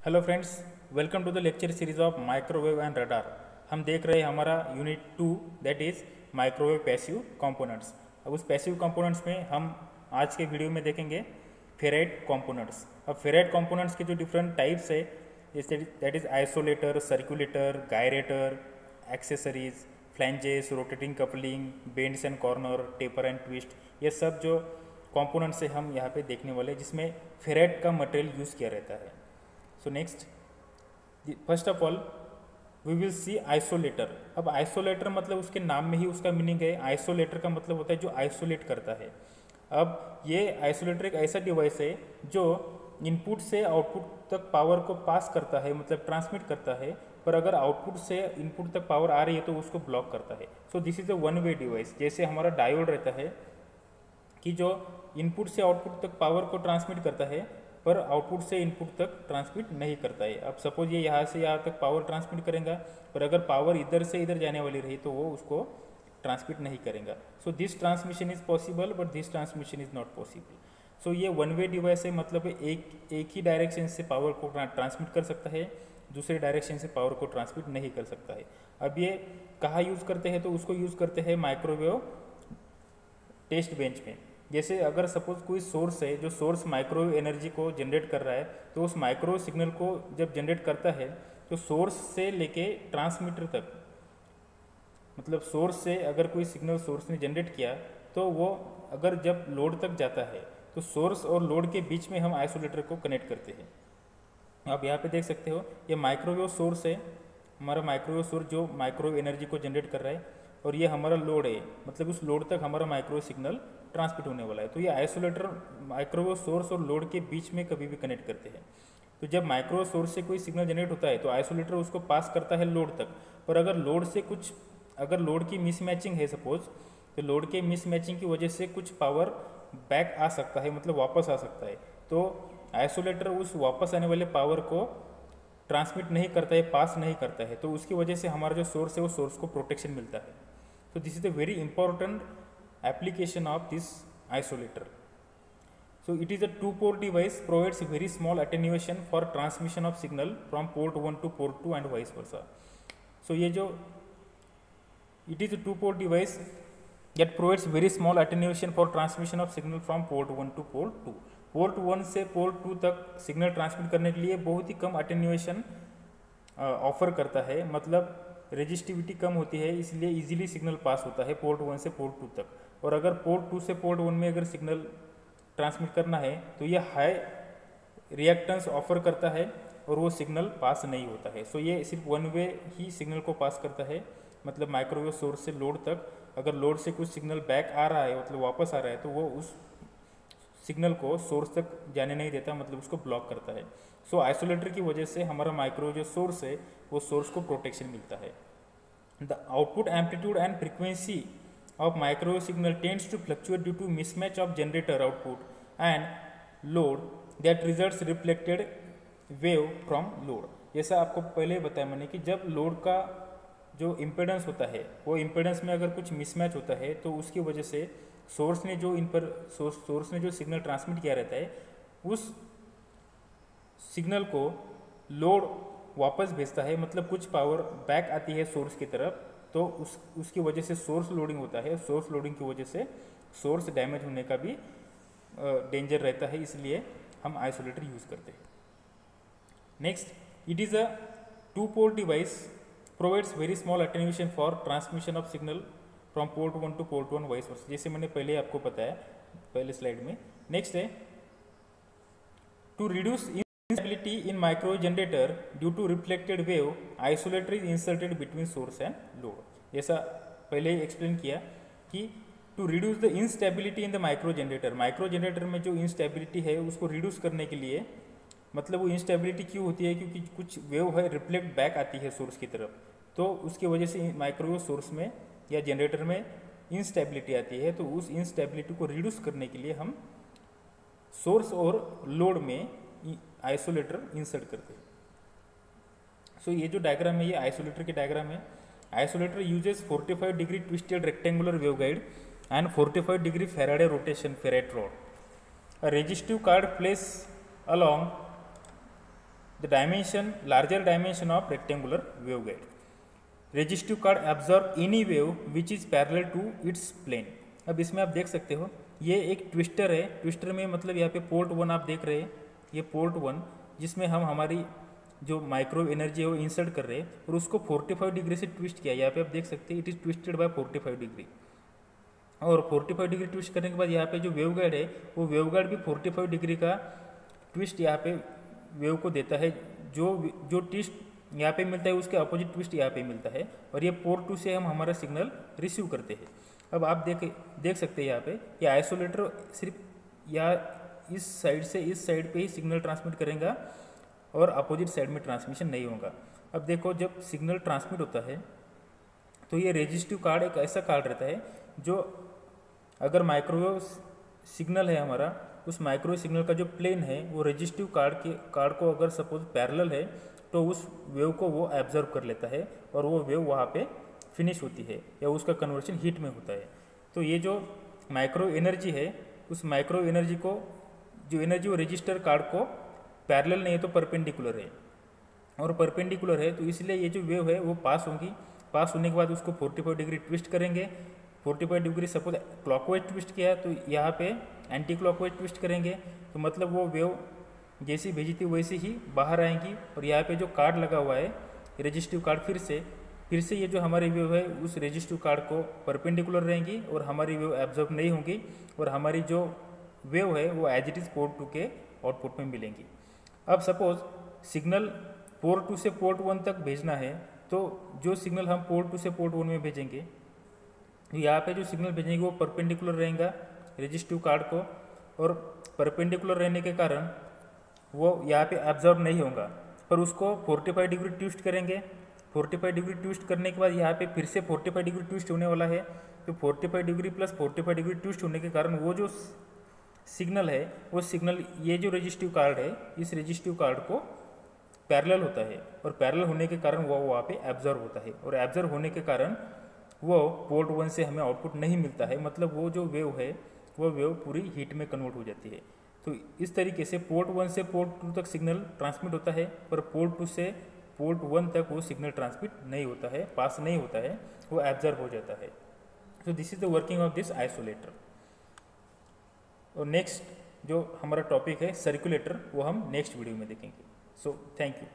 Hello friends, welcome to the lecture series of microwave and radar. हम देख रहे हैं हमारा unit 2 that is microwave passive components. अब उस पैसिव कंपोनेंट्स में हम आज के वीडियो में देखेंगे फेराइट कंपोनेंट्स। अब फेराइट कंपोनेंट्स के जो डिफरेंट टाइप्स है जैसे that is isolator, circulator, gyrator, accessories, flanges, rotating coupling, bends and corner, taper and twist, ये सब जो कंपोनेंट्स है हम यहाँ पे देखने वाले जिसमें फेराइट का मटेरियल यूज़ किया रहता है। So next, first of all we will see isolator. अब आइसोलेटर मतलब उसके नाम में ही उसका मीनिंग है। आइसोलेटर का मतलब होता है जो आइसोलेट करता है। अब ये आइसोलेटर एक ऐसा डिवाइस है जो इनपुट से आउटपुट तक पावर को पास करता है, मतलब ट्रांसमिट करता है, पर अगर आउटपुट से इनपुट तक पावर आ रही है तो उसको ब्लॉक करता है। So this is a one way device. जैसे हमारा डायोड रहता है कि जो इनपुट से आउटपुट तक पावर को ट्रांसमिट करता है पर आउटपुट से इनपुट तक ट्रांसमिट नहीं करता है। अब सपोज ये यहाँ से यहाँ तक पावर ट्रांसमिट करेगा, पर अगर पावर इधर से इधर जाने वाली रही तो वो उसको ट्रांसमिट नहीं करेगा। So this transmission is possible but this transmission is not possible. So ये वन वे डिवाइस है, मतलब एक ही डायरेक्शन से पावर को ट्रांसमिट कर सकता है, दूसरे डायरेक्शन से पावर को ट्रांसमिट नहीं कर सकता है। अब ये कहाँ यूज़ करते हैं तो उसको यूज़ करते हैं माइक्रोवेव टेस्ट बेंच में। जैसे अगर सपोज कोई सोर्स है जो सोर्स माइक्रोवेव एनर्जी को जनरेट कर रहा है, तो उस माइक्रोवेव सिग्नल को जब जनरेट करता है तो सोर्स से लेके ट्रांसमीटर तक, मतलब सोर्स से अगर कोई सिग्नल सोर्स ने जनरेट किया तो वो अगर जब लोड तक जाता है तो सोर्स और लोड के बीच में हम आइसोलेटर को कनेक्ट करते हैं। आप यहाँ पे देख सकते हो ये माइक्रोवेव सोर्स है, हमारा माइक्रोवेव सोर्स जो माइक्रोवेव एनर्जी को जनरेट कर रहा है, और ये हमारा लोड है, मतलब उस लोड तक हमारा माइक्रोवेव सिग्नल ट्रांसमिट होने वाला है। तो ये आइसोलेटर माइक्रोवेव सोर्स और लोड के बीच में कभी भी कनेक्ट करते हैं। तो जब माइक्रोवेव सोर्स से कोई सिग्नल जनरेट होता है तो आइसोलेटर उसको पास करता है लोड तक, पर अगर लोड से कुछ, अगर लोड की मिसमैचिंग है सपोज, तो लोड के मिसमैचिंग की वजह से कुछ पावर बैक आ सकता है, मतलब वापस आ सकता है। तो आइसोलेटर उस वापस आने वाले पावर को ट्रांसमिट नहीं करता है, पास नहीं करता है, तो उसकी वजह से हमारा जो सोर्स है वो सोर्स को प्रोटेक्शन मिलता है। तो this is a very important application of this isolator. So it is a two-port device, provides very small attenuation for transmission of signal from port 1 to port 2 and vice versa. So ये जो it is a two-port device that provides very small attenuation for transmission of signal from port 1 to port 2. Port 1 से port 2 तक signal transmit करने के लिए बहुत ही कम attenuation offer करता है, मतलब रेजिस्टिविटी कम होती है, इसलिए इजीली सिग्नल पास होता है पोर्ट 1 से पोर्ट 2 तक। और अगर पोर्ट 2 से पोर्ट 1 में अगर सिग्नल ट्रांसमिट करना है तो ये हाई रिएक्टेंस ऑफर करता है और वो सिग्नल पास नहीं होता है। सो ये सिर्फ वन वे ही सिग्नल को पास करता है, मतलब माइक्रोवेव सोर्स से लोड तक अगर लोड से कुछ सिग्नल बैक आ रहा है, मतलब वापस आ रहा है, तो वो उस सिग्नल को सोर्स तक जाने नहीं देता, मतलब उसको ब्लॉक करता है। सो आइसोलेटर की वजह से हमारा माइक्रोवेव जो सोर्स है वो सोर्स को प्रोटेक्शन मिलता है। The output amplitude and frequency of microwave signal tends to fluctuate due to mismatch of generator output and load that results reflected wave from load। जैसा आपको पहले बताया मैंने कि जब लोड का जो इम्पेडेंस होता है वो इम्पेडेंस में अगर कुछ मिसमैच होता है तो उसकी वजह से सोर्स ने जो इन पर सोर्स ने जो सिग्नल ट्रांसमिट किया रहता है उस सिग्नल को लोड वापस भेजता है, मतलब कुछ पावर बैक आती है सोर्स की तरफ, तो उसकी वजह से सोर्स लोडिंग होता है। सोर्स लोडिंग की वजह से सोर्स डैमेज होने का भी डेंजर रहता है, इसलिए हम आइसोलेटर यूज़ करते हैं। Next, it is a two port device, provides very small attenuation for transmission of signal from port 1 two port 1 vice versa, जैसे मैंने पहले आपको बताया पहले स्लाइड में। नेक्स्ट है to reduce instability in microwave generator due to reflected wave, isolator is inserted between source and load। जैसा पहले ही एक्सप्लेन किया कि to reduce the instability in the micro generator, micro generator में जो इंस्टेबिलिटी है उसको रिड्यूस करने के लिए, मतलब वो इंस्टेबिलिटी क्यों होती है, क्योंकि कुछ वेव है रिफ्लेक्ट बैक आती है सोर्स की तरफ, तो उसकी वजह से माइक्रोवेव सोर्स में या जनरेटर में इंस्टेबिलिटी आती है। तो उस इंस्टेबिलिटी को रिड्यूस करने के लिए हम सोर्स और लोड में आइसोलेटर इंसर्ट करते हैं। सो ये जो डायग्राम है ये आइसोलेटर की डायग्राम है। Isolator uses 45 degree twisted rectangular waveguide and 45 degree Faraday rotation ferrite rod, a resistive card place along the dimension larger dimension of rectangular waveguide. Resistive card absorb any wave which is parallel to its plane. अब इसमें आप देख सकते हो ये एक twister है। Twister में मतलब यहाँ पे पोर्ट 1 आप देख रहे हैं, ये पोर्ट 1 जिसमें हम हमारी जो माइक्रोवेव एनर्जी है वो इंसर्ट कर रहे हैं और उसको 45 डिग्री से ट्विस्ट किया। यहाँ पे आप देख सकते हैं it is twisted by 45 degree. और 45 डिग्री ट्विस्ट करने के बाद यहाँ पे जो वेवगाइड है वो वेवगाइड भी 45 डिग्री का ट्विस्ट यहाँ पे वेव को देता है। जो ट्विस्ट यहाँ पे मिलता है उसके अपोजिट ट्विस्ट यहाँ पे मिलता है और ये पोर्ट 2 से हम हमारा सिग्नल रिसीव करते हैं। अब आप देख सकते हैं यहाँ पे ये आइसोलेटर सिर्फ या इस साइड से इस साइड पे ही सिग्नल ट्रांसमिट करेगा और अपोजिट साइड में ट्रांसमिशन नहीं होगा। अब देखो जब सिग्नल ट्रांसमिट होता है तो ये रेजिस्टिव कार्ड एक ऐसा कार्ड रहता है जो अगर माइक्रोवेव सिग्नल है हमारा, उस माइक्रोवेव सिग्नल का जो प्लेन है वो रेजिस्टिव कार्ड को अगर सपोज पैरेलल है तो उस वेव को वो एब्जर्व कर लेता है और वो वेव वहाँ पे फिनिश होती है या उसका कन्वर्शन हीट में होता है। तो ये जो माइक्रोवेव एनर्जी है उस माइक्रोवेव एनर्जी को जो एनर्जी वो रजिस्टर कार्ड को पैरेलल नहीं है तो परपेंडिकुलर है और परपेंडिकुलर है तो इसलिए ये जो वेव है वो पास होगी। पास होने के बाद उसको 45 डिग्री ट्विस्ट करेंगे। 45 डिग्री सपोज क्लॉकवाइज ट्विस्ट किया तो यहाँ पे एंटी क्लॉकवाइज ट्विस्ट करेंगे तो मतलब वो वेव जैसी भेजी थी वैसे ही बाहर आएंगी और यहाँ पे जो कार्ड लगा हुआ है रेजिस्टिव कार्ड फिर से ये जो हमारी वेव है उस रेजिस्टिव कार्ड को परपेंडिकुलर रहेंगी और हमारी वेव एब्जॉर्ब नहीं होंगी और हमारी जो वेव है वो एज इट इज़ पोर्ट 2 के आउटपुट में मिलेंगी। अब सपोज सिग्नल पोर्ट 2 से पोर्ट 1 तक भेजना है तो जो सिग्नल हम पोर्ट 2 से पोर्ट 1 में भेजेंगे तो यहाँ पे जो सिग्नल भेजेंगे वो परपेंडिकुलर रहेगा रेजिस्टिव कार्ड को और परपेंडिकुलर रहने के कारण वो यहाँ पे एब्जॉर्ब नहीं होगा पर उसको 45 डिग्री ट्विस्ट करेंगे। 45 डिग्री ट्विस्ट करने के बाद यहाँ पे फिर से 45 डिग्री ट्विस्ट होने वाला है तो 45 डिग्री प्लस 45 डिग्री ट्विस्ट होने के कारण वो जो सिग्नल है वो सिग्नल ये जो रेजिस्टिव कार्ड है इस रेजिस्टिव कार्ड को पैरेलल होता है और पैरेलल होने के कारण वो वहाँ पे एब्जॉर्ब होता है और एब्जॉर्ब होने के कारण वो पोर्ट 1 से हमें आउटपुट नहीं मिलता है। मतलब वो जो वेव है वो वेव पूरी हीट में कन्वर्ट हो जाती है। तो इस तरीके से पोर्ट 1 से पोर्ट 2 तक सिग्नल ट्रांसमिट होता है पर पोर्ट 2 से पोर्ट 1 तक वो सिग्नल ट्रांसमिट नहीं होता है, पास नहीं होता है, वो एब्जॉर्ब हो जाता है। So this is the working of this isolator. और नेक्स्ट जो हमारा टॉपिक है सर्कुलेटर वो हम नेक्स्ट वीडियो में देखेंगे। So thank you.